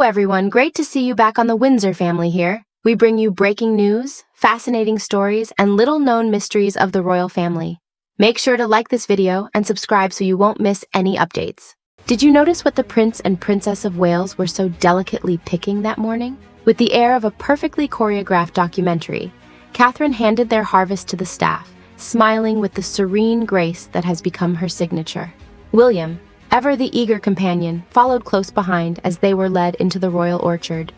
everyone, great to see you back on the Windsor family here. We bring you breaking news, fascinating stories, and little-known mysteries of the royal family. Make sure to like this video and subscribe so you won't miss any updates. Did you notice what the Prince and Princess of Wales were so delicately picking that morning? With the air of a perfectly choreographed documentary, Catherine handed their harvest to the staff, smiling with the serene grace that has become her signature. William, ever the eager companion, followed close behind as they were led into the royal orchard.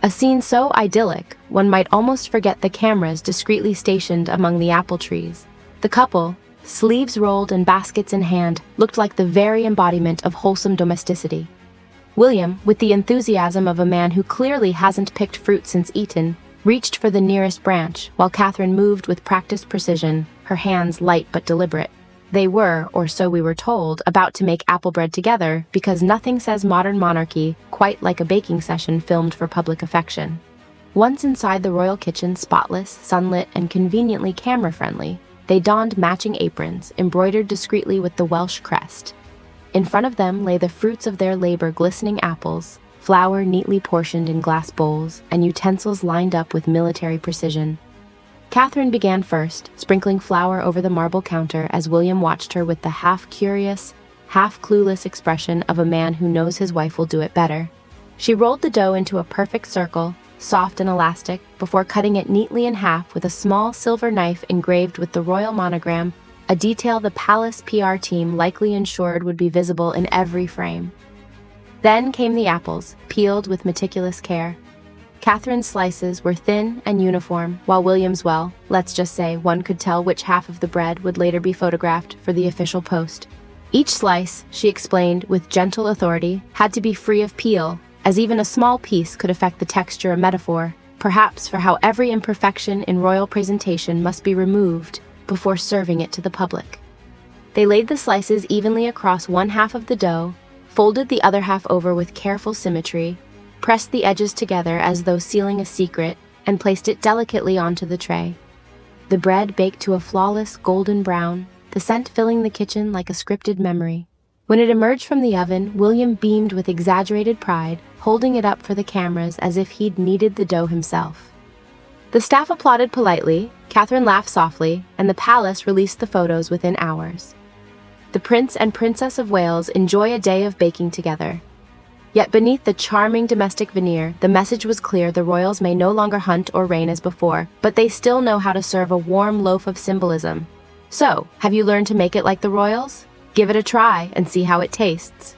A scene so idyllic, one might almost forget the cameras discreetly stationed among the apple trees. The couple, sleeves rolled and baskets in hand, looked like the very embodiment of wholesome domesticity. William, with the enthusiasm of a man who clearly hasn't picked fruit since Eton, reached for the nearest branch, while Catherine moved with practiced precision, her hands light but deliberate. They were, or so we were told, about to make apple bread together because nothing says modern monarchy quite like a baking session filmed for public affection. Once inside the royal kitchen, spotless, sunlit, and conveniently camera-friendly, they donned matching aprons, embroidered discreetly with the Welsh crest. In front of them lay the fruits of their labor, glistening apples, flour neatly portioned in glass bowls, and utensils lined up with military precision. Catherine began first, sprinkling flour over the marble counter as William watched her with the half-curious, half-clueless expression of a man who knows his wife will do it better. She rolled the dough into a perfect circle, soft and elastic, before cutting it neatly in half with a small silver knife engraved with the royal monogram, a detail the palace PR team likely ensured would be visible in every frame. Then came the apples, peeled with meticulous care. Catherine's slices were thin and uniform, while William's, well, let's just say one could tell which half of the bread would later be photographed for the official post. Each slice, she explained with gentle authority, had to be free of peel, as even a small piece could affect the texture, a metaphor, perhaps for how every imperfection in royal presentation must be removed before serving it to the public. They laid the slices evenly across one half of the dough, folded the other half over with careful symmetry, pressed the edges together as though sealing a secret, and placed it delicately onto the tray. The bread baked to a flawless golden brown, the scent filling the kitchen like a scripted memory. When it emerged from the oven, William beamed with exaggerated pride, holding it up for the cameras as if he'd kneaded the dough himself. The staff applauded politely, Catherine laughed softly, and the palace released the photos within hours. The Prince and Princess of Wales enjoy a day of baking together. Yet beneath the charming domestic veneer, the message was clear: the royals may no longer hunt or reign as before, but they still know how to serve a warm loaf of symbolism. So, have you learned to make it like the royals? Give it a try and see how it tastes.